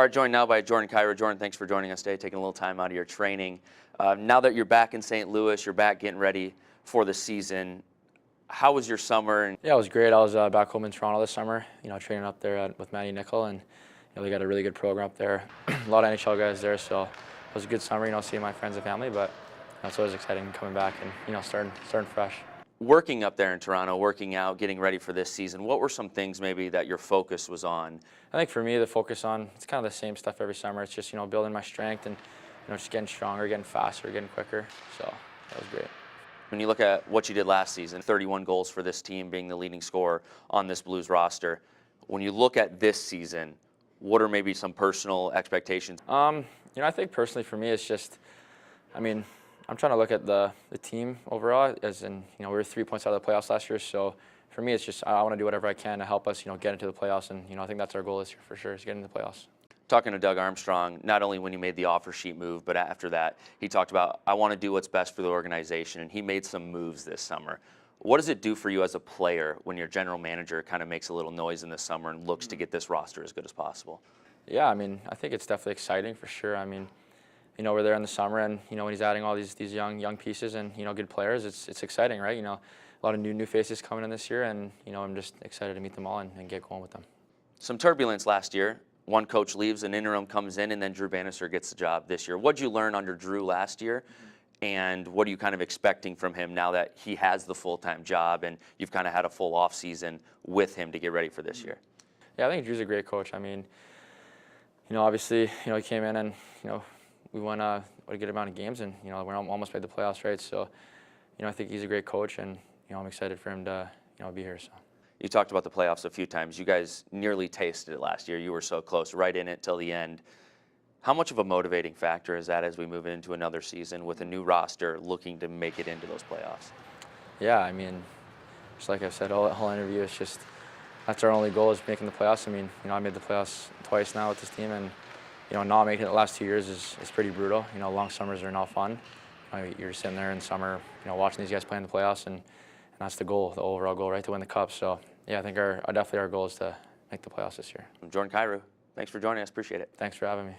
All right, joined now by Jordan Kyrou. Jordan, thanks for joining us today, taking a little time out of your training. Now that you're back in St. Louis, you're back getting ready for the season. How was your summer? Yeah, it was great. I was back home in Toronto this summer, training up there with Manny Nickel, and they got a really good program up there. A lot of NHL guys there, so it was a good summer, seeing my friends and family, but it's always exciting coming back and, starting fresh. Working up there in Toronto, working out, getting ready for this season, what were some things maybe that your focus was on? I think for me, the focus on, it's kind of the same stuff every summer. It's just, building my strength and, just getting stronger, getting faster, getting quicker. So that was great. When you look at what you did last season, 31 goals for this team, being the leading scorer on this Blues roster. When you look at this season, what are maybe some personal expectations? I think personally for me, it's just, I'm trying to look at the team overall, as in, we were 3 points out of the playoffs last year. So for me, it's just, I want to do whatever I can to help us, get into the playoffs. And, I think that's our goal this year for sure, is get into the playoffs. Talking to Doug Armstrong, not only when he made the offer sheet move, but after that, he talked about, I want to do what's best for the organization. And he made some moves this summer. What does it do for you as a player when your general manager kind of makes a little noise in the summer and looks to get this roster as good as possible? Yeah, I think it's definitely exciting for sure. We're there in the summer, and when he's adding all these young pieces and good players, it's exciting, right? A lot of new faces coming in this year, and I'm just excited to meet them all and get going with them. Some turbulence last year. One coach leaves, an interim comes in, and then Drew Banister gets the job this year. What did you learn under Drew last year, and what are you kind of expecting from him now that he has the full-time job and you've kind of had a full off-season with him to get ready for this year? Yeah, I think Drew's a great coach. Obviously, he came in and we won a good amount of games, and we almost made the playoffs, right? So, I think he's a great coach, and I'm excited for him to be here. So. You talked about the playoffs a few times. You guys nearly tasted it last year. You were so close, right in it till the end. How much of a motivating factor is that as we move into another season with a new roster looking to make it into those playoffs? Yeah, just like I've said, the whole interview, it's just that's our only goal, is making the playoffs. I made the playoffs twice now with this team, and not making it the last 2 years is pretty brutal. Long summers are not fun. You're sitting there in summer, watching these guys play in the playoffs, and that's the goal, the overall goal, right, to win the cup. So, yeah, I think definitely our goal is to make the playoffs this year. I'm Jordan Kyrou. Thanks for joining us. Appreciate it. Thanks for having me.